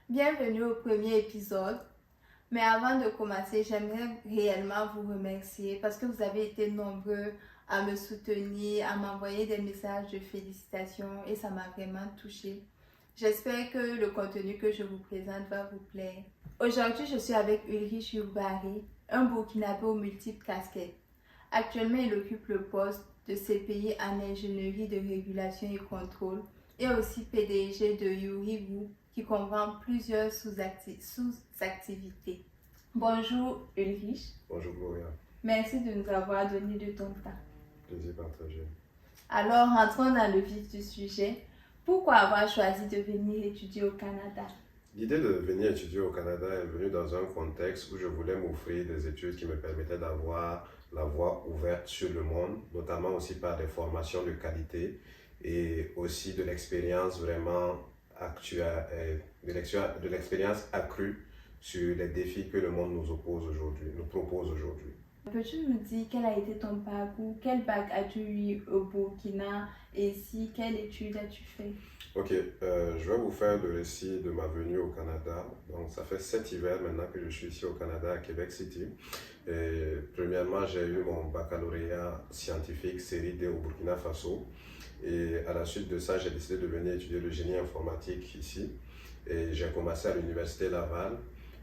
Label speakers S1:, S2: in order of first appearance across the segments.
S1: Bienvenue au premier épisode. Mais avant de commencer, j'aimerais réellement vous remercier parce que vous avez été nombreux à me soutenir, à m'envoyer des messages de félicitations et ça m'a vraiment touchée. J'espère que le contenu que je vous présente va vous plaire. Aujourd'hui, je suis avec Ulrich Youbari, un Burkinabé aux multiples casquettes. Actuellement, il occupe le poste de CPI en ingénierie de régulation et contrôle et aussi PDG de Yuri Group qui comprend plusieurs sous-activités. Bonjour Ulrich.
S2: Bonjour Gloria,
S1: Merci de nous avoir donné de ton temps.
S2: plaisir partagé.
S1: Alors, rentrons dans le vif du sujet. Pourquoi avoir choisi de venir étudier au Canada?
S2: L'idée de venir étudier au Canada est venue dans un contexte où je voulais m'offrir des études qui me permettaient d'avoir la voie ouverte sur le monde, notamment aussi par des formations de qualité et aussi de l'expérience vraiment actuelle, de l'expérience accrue sur les défis que le monde nous propose aujourd'hui.
S1: Peux-tu nous dire quel a été ton parcours? Quel bac as-tu eu au Burkina? Et si, quelle étude as-tu fait?
S2: Ok, je vais vous faire le récit de ma venue au Canada. Donc, ça fait 7 hivers maintenant que je suis ici au Canada, à Québec City. Et premièrement, j'ai eu mon baccalauréat scientifique série D au Burkina Faso. Et à la suite de ça, j'ai décidé de venir étudier le génie informatique ici. Et j'ai commencé à l'Université Laval.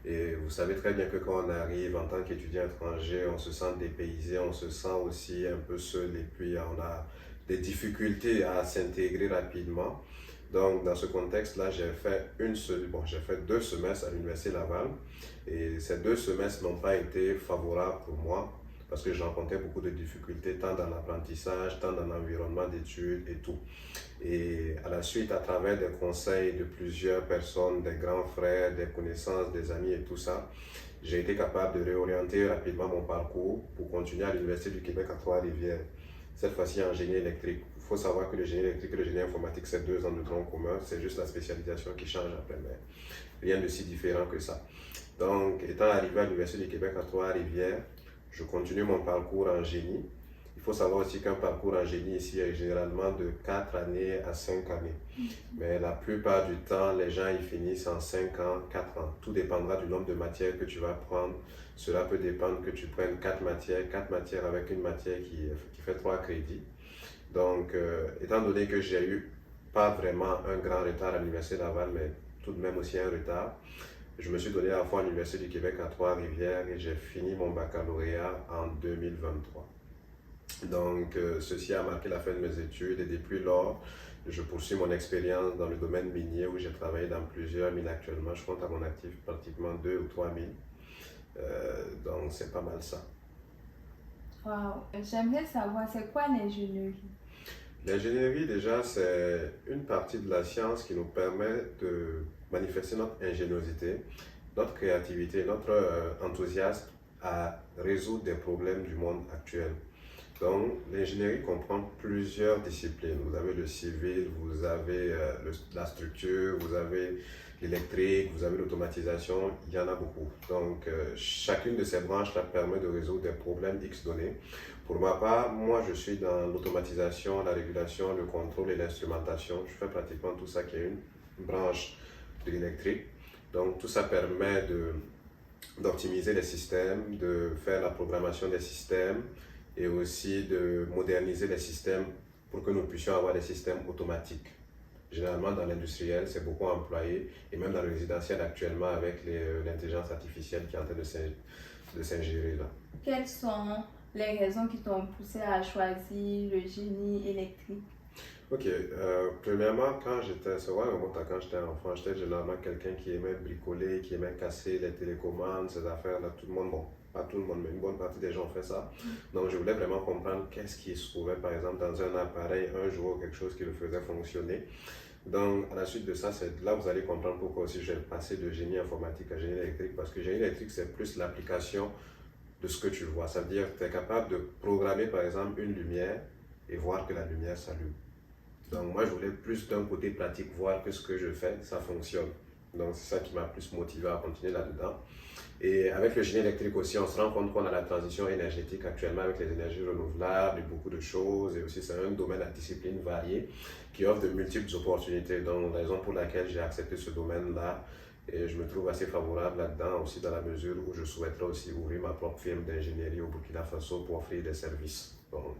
S2: Et vous savez très bien que quand on arrive en tant qu'étudiant étranger, on se sent dépaysé, on se sent aussi un peu seul et puis on a des difficultés à s'intégrer rapidement. Donc, dans ce contexte-là, j'ai fait 2 semestres à l'Université Laval et ces 2 semestres n'ont pas été favorables pour moi parce que je rencontrais beaucoup de difficultés tant dans l'apprentissage, tant dans l'environnement d'études et tout. Et à la suite, à travers des conseils de plusieurs personnes, des grands frères, des connaissances, des amis et tout ça, j'ai été capable de réorienter rapidement mon parcours pour continuer à l'Université du Québec à Trois-Rivières, cette fois-ci en génie électrique. Il faut savoir que le génie électrique et le génie informatique, c'est 2 ans de tronc commun, c'est juste la spécialisation qui change après, mais rien de si différent que ça. Donc, étant arrivé à l'Université du Québec à Trois-Rivières, je continue mon parcours en génie. Il faut savoir aussi qu'un parcours en génie ici est généralement de 4 années à 5 années. Mais la plupart du temps, les gens y finissent en 5 ans, 4 ans. Tout dépendra du nombre de matières que tu vas prendre. Cela peut dépendre que tu prennes 4 matières avec une matière qui fait 3 crédits. Donc, étant donné que j'ai eu pas vraiment un grand retard à l'Université Laval, mais tout de même aussi un retard, je me suis donné à la fois à l'Université du Québec à Trois-Rivières et j'ai fini mon baccalauréat en 2023. Donc, ceci a marqué la fin de mes études et depuis lors, je poursuis mon expérience dans le domaine minier où j'ai travaillé dans plusieurs mines actuellement. Je compte à mon actif pratiquement 2 ou 3 mines. Donc, c'est pas mal ça.
S1: Wow. J'aimerais savoir, c'est quoi l'ingénierie?
S2: L'ingénierie, déjà, c'est une partie de la science qui nous permet de manifester notre ingéniosité, notre créativité, notre enthousiasme à résoudre des problèmes du monde actuel. Donc, l'ingénierie comprend plusieurs disciplines. Vous avez le civil, vous avez la structure, vous avez l'électrique, vous avez l'automatisation, il y en a beaucoup. Donc, chacune de ces branches-là permet de résoudre des problèmes X donnés. Pour ma part, moi, je suis dans l'automatisation, la régulation, le contrôle et l'instrumentation. Je fais pratiquement tout ça qui est une branche de l'électrique. Donc, tout ça permet d'optimiser les systèmes, de faire la programmation des systèmes et aussi de moderniser les systèmes pour que nous puissions avoir des systèmes automatiques. Généralement, dans l'industriel, c'est beaucoup employé et même dans le résidentiel actuellement avec l'intelligence artificielle qui est en train de s'ingérer là.
S1: Quelles sont les raisons qui t'ont poussé à choisir le génie électrique?
S2: Ok, premièrement, ça remonte à quand j'étais enfant, j'étais généralement quelqu'un qui aimait bricoler, qui aimait casser les télécommandes, ces affaires-là, tout le monde, bon, pas tout le monde, mais une bonne partie des gens fait ça. Donc je voulais vraiment comprendre qu'est-ce qui se trouvait, par exemple, dans un appareil, un jour, quelque chose qui le faisait fonctionner. Donc, à la suite de ça, c'est là que vous allez comprendre pourquoi aussi j'ai passé de génie informatique à génie électrique, parce que génie électrique, c'est plus l'application de ce que tu vois. Ça veut dire que tu es capable de programmer, par exemple, une lumière et voir que la lumière s'allume. Donc moi, je voulais plus d'un côté pratique, voir que ce que je fais, ça fonctionne. Donc c'est ça qui m'a plus motivé à continuer là-dedans. Et avec le génie électrique aussi, on se rend compte qu'on a la transition énergétique actuellement avec les énergies renouvelables et beaucoup de choses. Et aussi, c'est un domaine à discipline variée qui offre de multiples opportunités. Donc, la raison pour laquelle j'ai accepté ce domaine-là Et je me trouve assez favorable là-dedans aussi dans la mesure où je souhaiterais aussi ouvrir ma propre firme d'ingénierie au Burkina Faso pour offrir des services. Donc,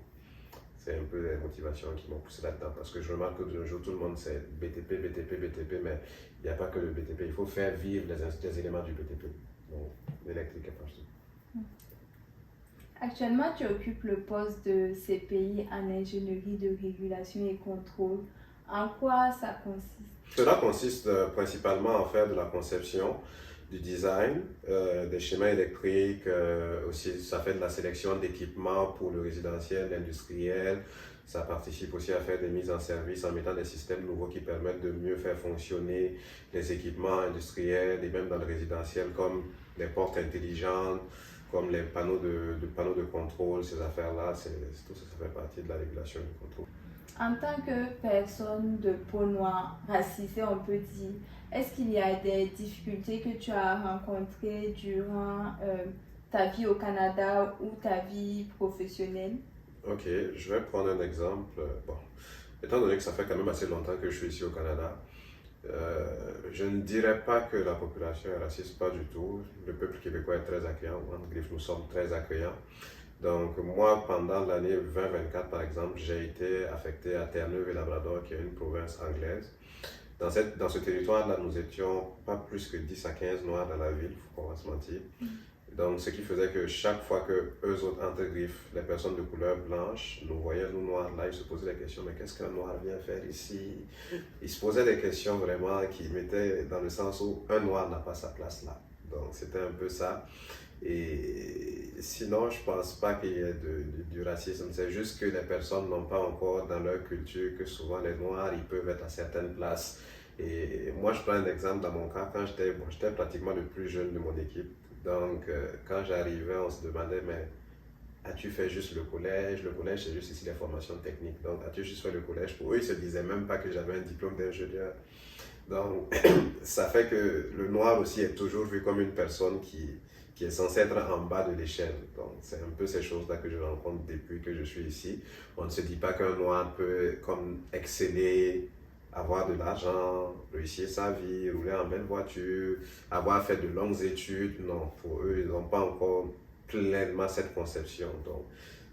S2: c'est un peu les motivations qui m'ont poussé là-dedans parce que je remarque que de nos jours, tout le monde c'est BTP, BTP, BTP, mais il n'y a pas que le BTP. Il faut faire vivre les éléments du BTP. Donc, l'électrique est partout.
S1: Actuellement, tu occupes le poste de CPI en ingénierie de régulation et contrôle. En quoi ça consiste?
S2: Cela consiste principalement à faire de la conception, du design, des schémas électriques, aussi ça fait de la sélection d'équipements pour le résidentiel, l'industriel. Ça participe aussi à faire des mises en service en mettant des systèmes nouveaux qui permettent de mieux faire fonctionner les équipements industriels et même dans le résidentiel comme les portes intelligentes, comme les panneaux de contrôle, ces affaires-là, tout ça, ça fait partie de la régulation du contrôle.
S1: En tant que personne de peau noire, racisée, on peut dire, est-ce qu'il y a des difficultés que tu as rencontrées durant ta vie au Canada ou ta vie professionnelle?
S2: Ok, je vais prendre un exemple. Bon, étant donné que ça fait quand même assez longtemps que je suis ici au Canada, je ne dirais pas que la population est raciste, pas du tout. Le peuple québécois est très accueillant. En Griffe, nous sommes très accueillants. Donc, moi, pendant l'année 2024, par exemple, j'ai été affecté à Terre-Neuve et Labrador, qui est une province anglaise. Dans ce territoire-là, nous étions pas plus que 10 à 15 Noirs dans la ville, il faut qu'on va se mentir. Donc, ce qui faisait que chaque fois que eux autres entre Griffes, les personnes de couleur blanche, nous voyaient, nous noirs, là, ils se posaient des questions, mais qu'est-ce qu'un noir vient faire ici? Ils se posaient des questions vraiment qui mettaient dans le sens où un noir n'a pas sa place là. Donc, c'était un peu ça. Et sinon, je pense pas qu'il y ait du racisme. C'est juste que les personnes n'ont pas encore dans leur culture que souvent les noirs, ils peuvent être à certaines places. Et moi, je prends un exemple dans mon cas, quand j'étais pratiquement le plus jeune de mon équipe. Donc, quand j'arrivais, on se demandait, mais as-tu fait juste le collège? Le collège, c'est juste ici les formations techniques. Donc, as-tu juste fait le collège? Pour eux, ils ne se disaient même pas que j'avais un diplôme d'ingénieur. Donc, ça fait que le noir aussi est toujours vu comme une personne qui est censée être en bas de l'échelle. Donc, c'est un peu ces choses-là que je rencontre depuis que je suis ici. On ne se dit pas qu'un noir peut comme exceller, avoir de l'argent, réussir sa vie, rouler en belle voiture, avoir fait de longues études. Non, pour eux, ils n'ont pas encore pleinement cette conception. Donc,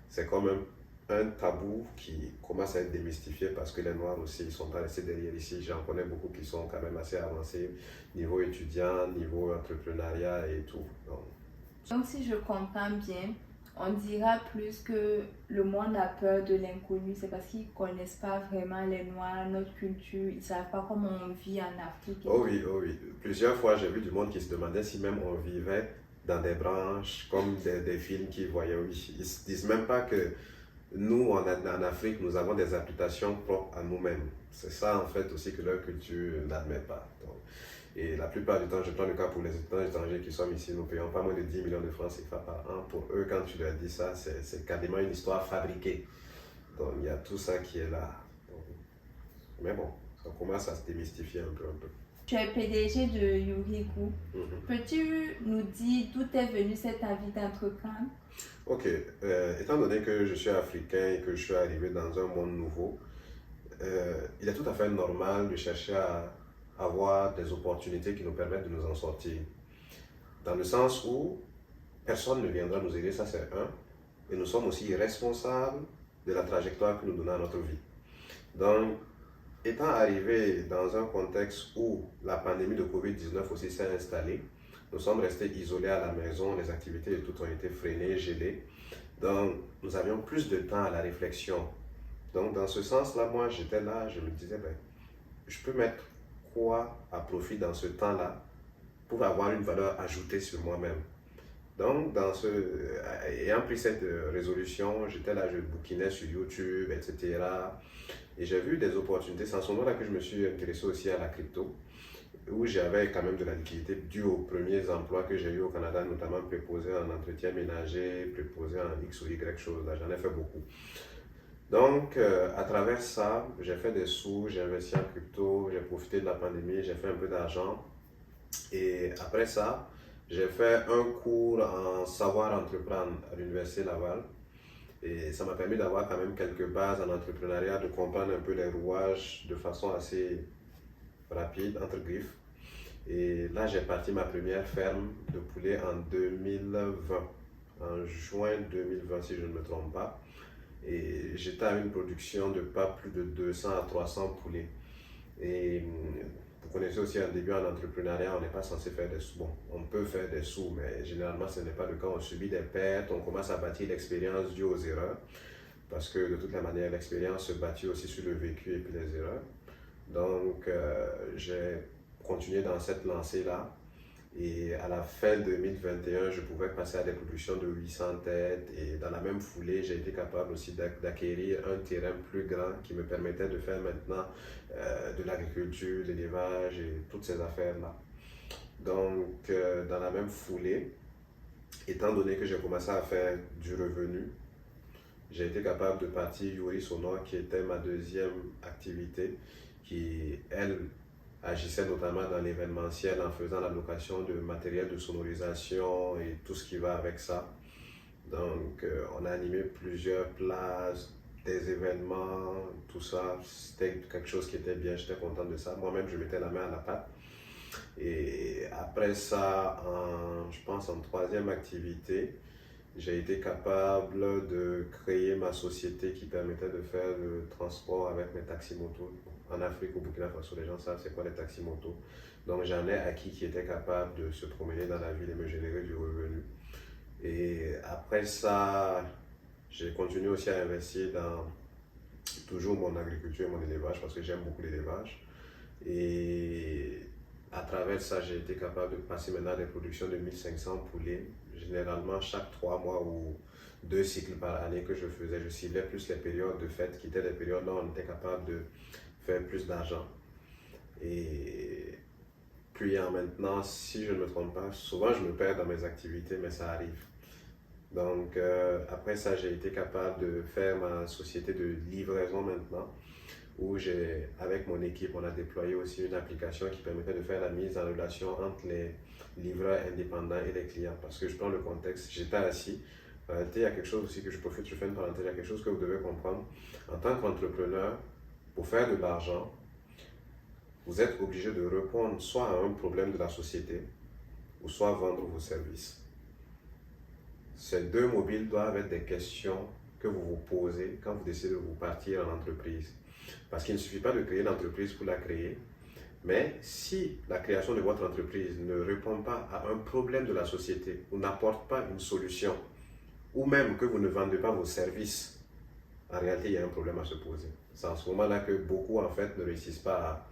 S2: c'est quand même un tabou qui commence à être démystifié parce que les Noirs aussi, ils sont pas restés derrière ici. J'en connais beaucoup qui sont quand même assez avancés, niveau étudiant, niveau entrepreneuriat et tout.
S1: Donc, si je comprends bien, on dira plus que le monde a peur de l'inconnu. C'est parce qu'ils ne connaissent pas vraiment les Noirs, notre culture. Ils ne savent pas comment on vit en Afrique.
S2: Oh oui, oh oui. Plusieurs fois, j'ai vu du monde qui se demandait si même on vivait dans des branches comme des films qu'ils voyaient. Oui. Ils ne se disent même pas que nous, en Afrique, nous avons des habitations propres à nous-mêmes. C'est ça, en fait, aussi que leur culture n'admet pas. Donc, et la plupart du temps, je prends le cas pour les étrangers qui sont ici, nous payons pas moins de 10 millions de francs CFA par an. Pour eux, quand tu leur dis ça, c'est quasiment une histoire fabriquée. Donc, il y a tout ça qui est là. Donc, mais bon, ça commence à se démystifier un peu.
S1: Tu es PDG de Yurigu. Peux-tu nous dire d'où est venue cette envie d'entreprendre?
S2: Ok, étant donné que je suis africain et que je suis arrivé dans un monde nouveau, il est tout à fait normal de chercher à avoir des opportunités qui nous permettent de nous en sortir. Dans le sens où personne ne viendra nous aider, ça c'est un, et nous sommes aussi responsables de la trajectoire que nous donnons à notre vie. Donc, étant arrivé dans un contexte où la pandémie de Covid-19 aussi s'est installée, nous sommes restés isolés à la maison, les activités et tout ont été freinées, gelées. Donc, nous avions plus de temps à la réflexion. Donc, dans ce sens-là, moi, j'étais là, je me disais, ben, je peux mettre quoi à profit dans ce temps-là pour avoir une valeur ajoutée sur moi-même. Donc, ayant pris cette résolution, j'étais là, je bouquinais sur YouTube, etc. Et j'ai vu des opportunités. C'est en ce moment-là que je me suis intéressé aussi à la crypto, où j'avais quand même de la liquidité due aux premiers emplois que j'ai eu au Canada, notamment préposé en entretien ménager, préposé en X ou Y chose. J'en ai fait beaucoup. Donc, à travers ça, j'ai fait des sous, j'ai investi en crypto, j'ai profité de la pandémie, j'ai fait un peu d'argent. Et après ça, j'ai fait un cours en savoir entreprendre à l'Université Laval. Et ça m'a permis d'avoir quand même quelques bases en entrepreneuriat, de comprendre un peu les rouages de façon assez rapide, entre griffes. Et là, j'ai parti ma première ferme de poulet en 2020, en juin 2020 si je ne me trompe pas. Et j'étais à une production de pas plus de 200 à 300 poulets. Et vous connaissez aussi un début en entrepreneuriat, on n'est pas censé faire des sous. Bon, on peut faire des sous, mais généralement ce n'est pas le cas. On subit des pertes, on commence à bâtir l'expérience due aux erreurs. Parce que de toute la manière, l'expérience se bâtit aussi sur le vécu et puis les erreurs. Donc, j'ai continué dans cette lancée-là. Et à la fin 2021, je pouvais passer à des productions de 800 têtes. Et dans la même foulée, j'ai été capable aussi d'acquérir un terrain plus grand qui me permettait de faire maintenant de l'agriculture, de l'élevage et toutes ces affaires-là. Donc, dans la même foulée, étant donné que j'ai commencé à faire du revenu, j'ai été capable de partir Yuri Sonore, qui était ma deuxième activité, qui, elle, agissait notamment dans l'événementiel en faisant la location de matériel de sonorisation et tout ce qui va avec ça. Donc, on a animé plusieurs places, des événements, tout ça. C'était quelque chose qui était bien, j'étais content de ça. Moi-même, je mettais la main à la pâte. Et après ça, je pense en troisième activité, j'ai été capable de créer ma société qui permettait de faire le transport avec mes taxis-motos. En Afrique, au Burkina Faso, les gens savent c'est quoi les taxis-motos. Donc j'en ai acquis qui étaient capables de se promener dans la ville et me générer du revenu. Et après ça, j'ai continué aussi à investir dans toujours mon agriculture et mon élevage parce que j'aime beaucoup l'élevage. Et à travers ça, j'ai été capable de passer maintenant à des productions de 1500 poulets. Généralement, chaque 3 mois ou 2 cycles par année que je faisais, je ciblais plus les périodes de fête qui étaient les périodes là où on était capable de faire plus d'argent. Et puis maintenant, si je ne me trompe pas, souvent je me perds dans mes activités, mais ça arrive. Donc après ça, j'ai été capable de faire ma société de livraison maintenant, où avec mon équipe, on a déployé aussi une application qui permettait de faire la mise en relation entre les livreurs indépendants et les clients. Parce que je prends le contexte, j'étais assis. En réalité, il y a quelque chose aussi que je profite, je fais une parenthèse, il y a quelque chose que vous devez comprendre. En tant qu'entrepreneur, pour faire de l'argent, vous êtes obligé de répondre soit à un problème de la société, ou soit vendre vos services. Ces deux mobiles doivent être des questions que vous vous posez quand vous décidez de vous partir en entreprise. Parce qu'il ne suffit pas de créer l'entreprise pour la créer, mais si la création de votre entreprise ne répond pas à un problème de la société ou n'apporte pas une solution, ou même que vous ne vendez pas vos services, en réalité, il y a un problème à se poser. C'est en ce moment-là que beaucoup, en fait, ne réussissent pas à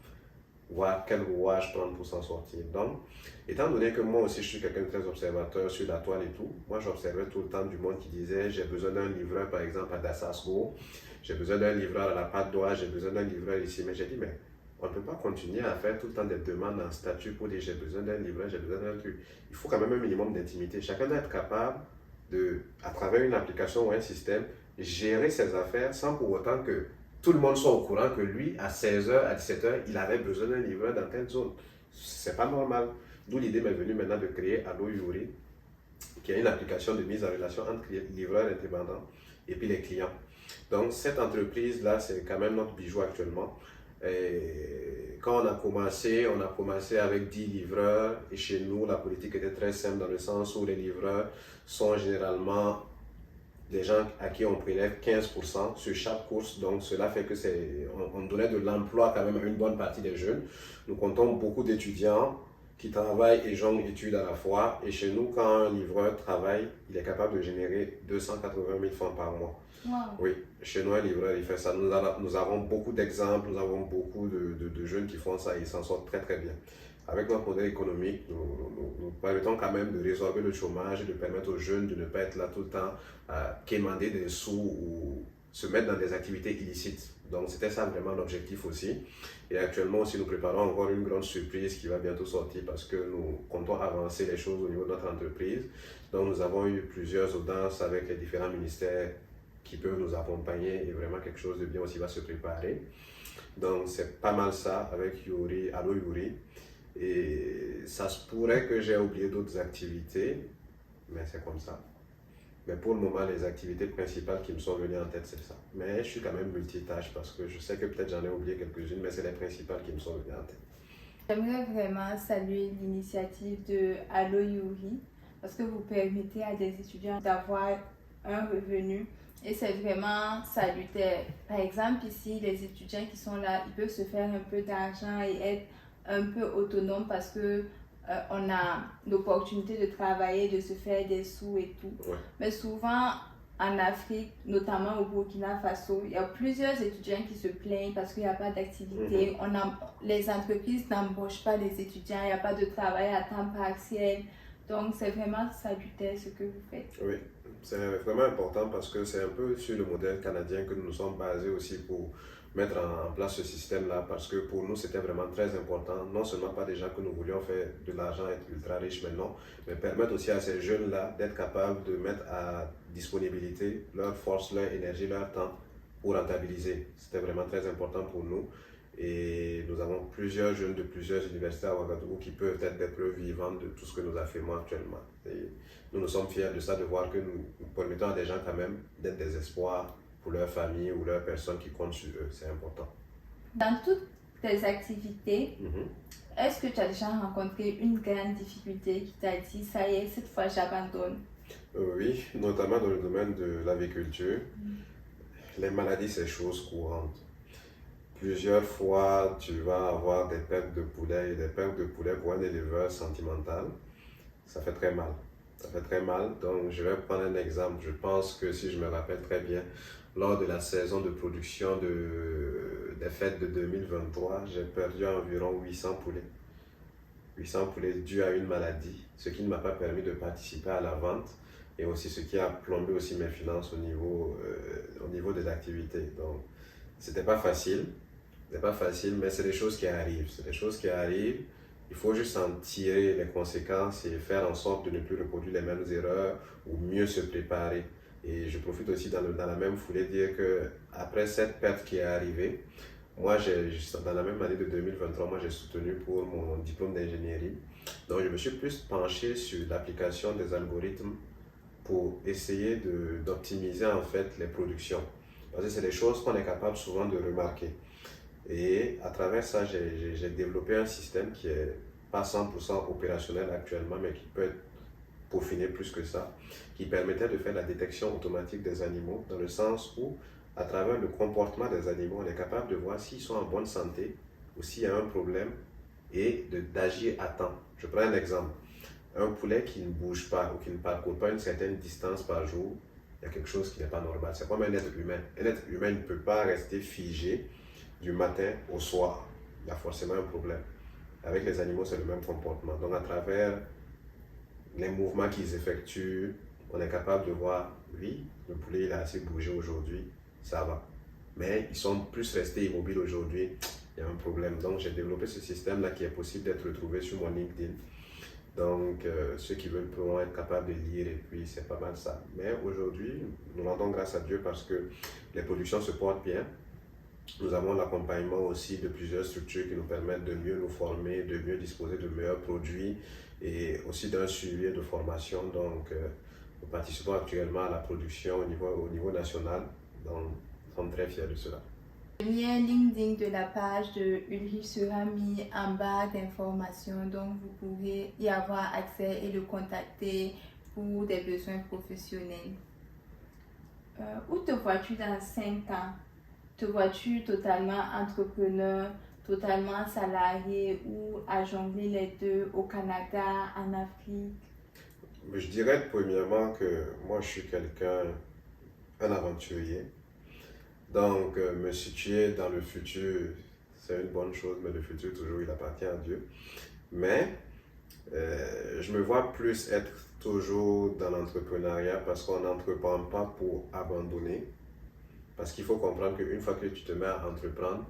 S2: voir quel rouage prendre pour s'en sortir. Donc, étant donné que moi aussi, je suis quelqu'un de très observateur sur la toile et tout, moi, j'observais tout le temps du monde qui disait, j'ai besoin d'un livreur, par exemple, à Dassasco, j'ai besoin d'un livreur à la Patte d'Oie, j'ai besoin d'un livreur ici. Mais j'ai dit, mais on ne peut pas continuer à faire tout le temps des demandes en statut pour dire, j'ai besoin d'un livreur, j'ai besoin d'un truc. Il faut quand même un minimum d'intimité. Chacun doit être capable de, à travers une application ou un système, gérer ses affaires sans pour autant que tout le monde soit au courant que lui, à 16h, à 17h, il avait besoin d'un livreur dans telle zone. C'est pas normal. D'où l'idée m'est venue maintenant de créer Allo Yuri, qui est une application de mise en relation entre les livreurs indépendants et puis les clients. Donc cette entreprise-là, c'est quand même notre bijou actuellement. Et quand on a commencé avec 10 livreurs et chez nous, la politique était très simple dans le sens où les livreurs sont généralement des gens à qui on prélève 15% sur chaque course. Donc cela fait que on donnait de l'emploi quand même à une bonne partie des jeunes. Nous comptons beaucoup d'étudiants qui travaillent et jonglent études à la fois. Et chez nous, quand un livreur travaille, il est capable de générer 280 000 francs par mois.
S1: Wow.
S2: Oui, chez nous, un livreur, il fait ça. Nous avons beaucoup d'exemples, nous avons beaucoup de jeunes qui font ça et ils s'en sortent très très bien. Avec notre modèle économique, nous permettons quand même de résorber le chômage et de permettre aux jeunes de ne pas être là tout le temps à quémander des sous ou se mettre dans des activités illicites. Donc c'était ça vraiment l'objectif aussi. Et actuellement aussi, nous préparons encore une grande surprise qui va bientôt sortir parce que nous comptons avancer les choses au niveau de notre entreprise. Donc nous avons eu plusieurs audiences avec les différents ministères qui peuvent nous accompagner et vraiment quelque chose de bien aussi va se préparer. Donc c'est pas mal ça avec Yuri, Allo Yuri. Et ça se pourrait que j'ai oublié d'autres activités, mais c'est comme ça. Mais pour le moment, les activités principales qui me sont venues en tête, c'est ça. Mais je suis quand même multitâche parce que je sais que peut-être j'en ai oublié quelques-unes, mais c'est les principales qui me sont venues en tête.
S1: J'aimerais vraiment saluer l'initiative de Allo Yuri parce que vous permettez à des étudiants d'avoir un revenu et c'est vraiment salutaire. Par exemple, ici, les étudiants qui sont là, ils peuvent se faire un peu d'argent et être un peu autonomes parce que on a l'opportunité de travailler, de se faire des sous et tout.
S2: Ouais.
S1: Mais souvent, en Afrique, notamment au Burkina Faso, il y a plusieurs étudiants qui se plaignent parce qu'il n'y a pas d'activité. Les entreprises n'embauchent pas les étudiants, il n'y a pas de travail à temps partiel. Donc, c'est vraiment salutaire ce que vous faites.
S2: Oui, c'est vraiment important parce que c'est un peu sur le modèle canadien que nous nous sommes basés aussi pour mettre en place ce système-là parce que pour nous c'était vraiment très important, non seulement pas déjà que nous voulions faire de l'argent, être ultra riches maintenant, mais permettre aussi à ces jeunes-là d'être capables de mettre à disponibilité leur force, leur énergie, leur temps pour rentabiliser. C'était vraiment très important pour nous. Et nous avons plusieurs jeunes de plusieurs universités à Ouagadougou qui peuvent être des preuves vivantes de tout ce que nous affirmons actuellement. Et nous nous sommes fiers de ça, de voir que nous permettons à des gens quand même d'être des espoirs pour leur famille ou leurs personnes qui comptent sur eux. C'est important.
S1: Dans toutes tes activités, est-ce que tu as déjà rencontré une grande difficulté qui t'a dit, ça y est, cette fois j'abandonne?
S2: Oui, notamment dans le domaine de l'aviculture. Les maladies, c'est chose courante. Plusieurs fois, tu vas avoir des pertes de poulets et des pertes de poulets pour un éleveur sentimental. Ça fait très mal. Ça fait très mal. Donc, je vais prendre un exemple. Je pense que si je me rappelle très bien, lors de la saison de production des fêtes de 2023, j'ai perdu environ 800 poulets. 800 poulets dus à une maladie, ce qui ne m'a pas permis de participer à la vente et aussi ce qui a plombé aussi mes finances au niveau des activités. Donc, c'était pas facile. C'est pas facile, mais c'est des choses qui arrivent. C'est des choses qui arrivent. Il faut juste en tirer les conséquences et faire en sorte de ne plus reproduire les mêmes erreurs ou mieux se préparer. Et je profite aussi dans la même foulée de dire que après cette perte qui est arrivée, moi, dans la même année de 2023, moi j'ai soutenu pour mon diplôme d'ingénierie. Donc je me suis plus penché sur l'application des algorithmes pour essayer d'optimiser en fait les productions. Parce que c'est des choses qu'on est capable souvent de remarquer. Et à travers ça, j'ai développé un système qui est pas 100% opérationnel actuellement, mais qui peut être peaufiné plus que ça, qui permettait de faire la détection automatique des animaux, dans le sens où, à travers le comportement des animaux, on est capable de voir s'ils sont en bonne santé ou s'il y a un problème et d'agir à temps. Je prends un exemple. Un poulet qui ne bouge pas ou qui ne parcourt pas une certaine distance par jour, il y a quelque chose qui n'est pas normal. C'est comme un être humain. Un être humain ne peut pas rester figé du matin au soir. Il y a forcément un problème. Avec les animaux, c'est le même comportement. Donc, à travers les mouvements qu'ils effectuent, on est capable de voir, oui, le poulet il a assez bougé aujourd'hui, ça va. Mais ils sont plus restés immobiles aujourd'hui, il y a un problème. Donc, j'ai développé ce système-là qui est possible d'être retrouvé sur mon LinkedIn. Donc, ceux qui veulent pourront être capables de lire et puis c'est pas mal ça. Mais aujourd'hui, nous rendons grâce à Dieu parce que les productions se portent bien. Nous avons l'accompagnement aussi de plusieurs structures qui nous permettent de mieux nous former, de mieux disposer de meilleurs produits et aussi d'un suivi de formation. Donc, nous participons actuellement à la production au niveau national. Donc, nous sommes très fiers de cela.
S1: Le lien LinkedIn de la page de Ulrich sera mis en barre d'informations, donc vous pourrez y avoir accès et le contacter pour des besoins professionnels. Où te vois-tu dans 5 ans? Te vois-tu totalement entrepreneur, totalement salarié ou à jongler les deux au Canada, en Afrique?
S2: Je dirais premièrement que moi je suis un aventurier. Donc me situer dans le futur, c'est une bonne chose, mais le futur toujours il appartient à Dieu. Mais je me vois plus être toujours dans l'entrepreneuriat parce qu'on n'entreprend pas pour abandonner. Parce qu'il faut comprendre qu'une fois que tu te mets à entreprendre,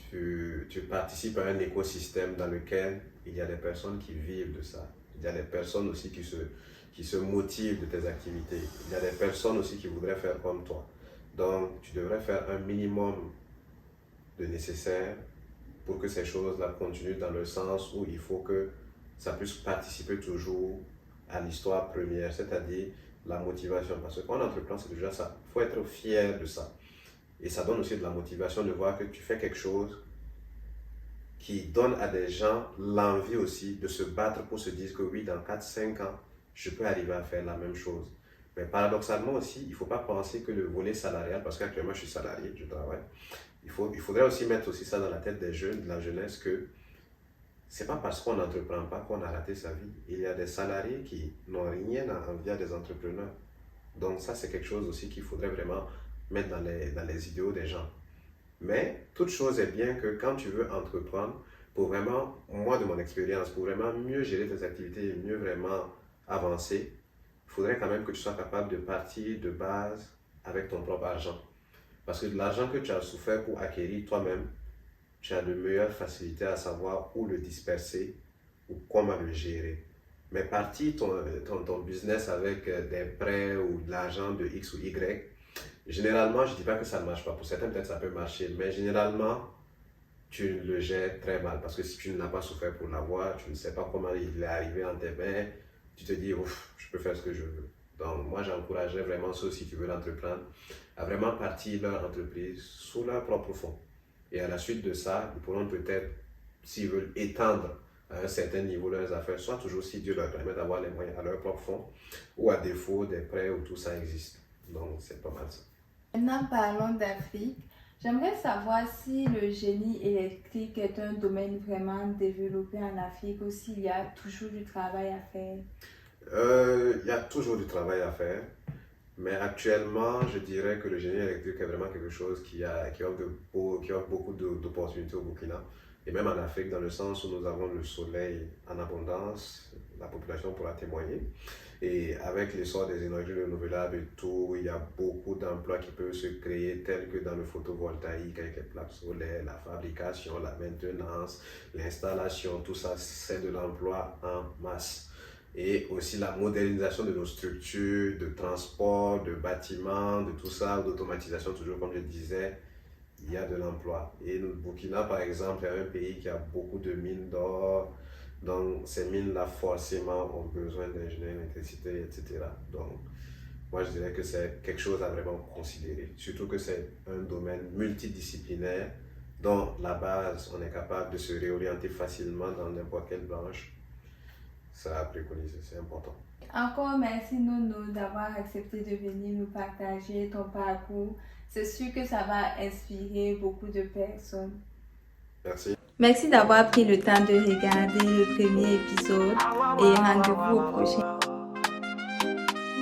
S2: tu participes à un écosystème dans lequel il y a des personnes qui vivent de ça. Il y a des personnes aussi qui se motivent de tes activités. Il y a des personnes aussi qui voudraient faire comme toi. Donc, tu devrais faire un minimum de nécessaire pour que ces choses-là continuent dans le sens où il faut que ça puisse participer toujours à l'histoire première, c'est-à-dire la motivation. Parce que quand on entreprend, c'est déjà ça. Il faut être fier de ça. Et ça donne aussi de la motivation de voir que tu fais quelque chose qui donne à des gens l'envie aussi de se battre pour se dire que oui, dans 4-5 ans, je peux arriver à faire la même chose. Mais paradoxalement aussi, il ne faut pas penser que le volet salarial, parce qu'actuellement je suis salarié, je travaille, il faudrait aussi mettre aussi ça dans la tête des jeunes, de la jeunesse, que c'est pas parce qu'on n'entreprend pas qu'on a raté sa vie. Il y a des salariés qui n'ont rien à envier à des entrepreneurs. Donc ça, c'est quelque chose aussi qu'il faudrait vraiment mettre dans les idéaux des gens. Mais toute chose est bien que quand tu veux entreprendre, pour vraiment, moi de mon expérience, pour vraiment mieux gérer tes activités et mieux vraiment avancer, il faudrait quand même que tu sois capable de partir de base avec ton propre argent. Parce que de l'argent que tu as souffert pour acquérir toi-même, tu as de meilleures facilités à savoir où le disperser ou comment le gérer. Mais partir ton business avec des prêts ou de l'argent de X ou Y, généralement, je ne dis pas que ça ne marche pas. Pour certains, peut-être ça peut marcher, mais généralement, tu le gères très mal. Parce que si tu n'as pas souffert pour l'avoir, tu ne sais pas comment il est arrivé en tes mains, tu te dis, ouf, je peux faire ce que je veux. Donc, moi, j'encouragerais vraiment ceux, si tu veux l'entreprendre, à vraiment partir leur entreprise sous leur propre fonds. Et à la suite de ça, ils pourront peut-être, s'ils veulent étendre à un certain niveau leurs affaires, soit toujours si Dieu leur permet d'avoir les moyens à leur propre fonds, ou à défaut des prêts où tout ça existe. Donc, c'est pas mal ça.
S1: Maintenant, parlons d'Afrique. J'aimerais savoir si le génie électrique est un domaine vraiment développé en Afrique ou s'il y a toujours du travail à faire.
S2: Il y a toujours du travail à faire, mais actuellement, je dirais que le génie électrique est vraiment quelque chose qui offre beaucoup d'opportunités au Burkina, et même en Afrique, dans le sens où nous avons le soleil en abondance, la population pourra témoigner. Et avec l'essor des énergies renouvelables et tout, il y a beaucoup d'emplois qui peuvent se créer, tels que dans le photovoltaïque, avec les plaques solaires, la fabrication, la maintenance, l'installation, tout ça, c'est de l'emploi en masse. Et aussi la modernisation de nos structures, de transport, de bâtiments, de tout ça, d'automatisation, toujours comme je disais, il y a de l'emploi. Et le Burkina, par exemple, est un pays qui a beaucoup de mines d'or. Donc, ces mines-là, forcément, ont besoin d'ingénieurs d'électricité, etc. Donc, moi, je dirais que c'est quelque chose à vraiment considérer. Surtout que c'est un domaine multidisciplinaire dont la base, on est capable de se réorienter facilement dans n'importe quelle branche. Ça a préconisé, c'est important.
S1: Encore merci Nono d'avoir accepté de venir nous partager ton parcours. C'est sûr que ça va inspirer beaucoup de personnes.
S2: Merci.
S1: Merci d'avoir pris le temps de regarder le premier épisode et rendez-vous au prochain.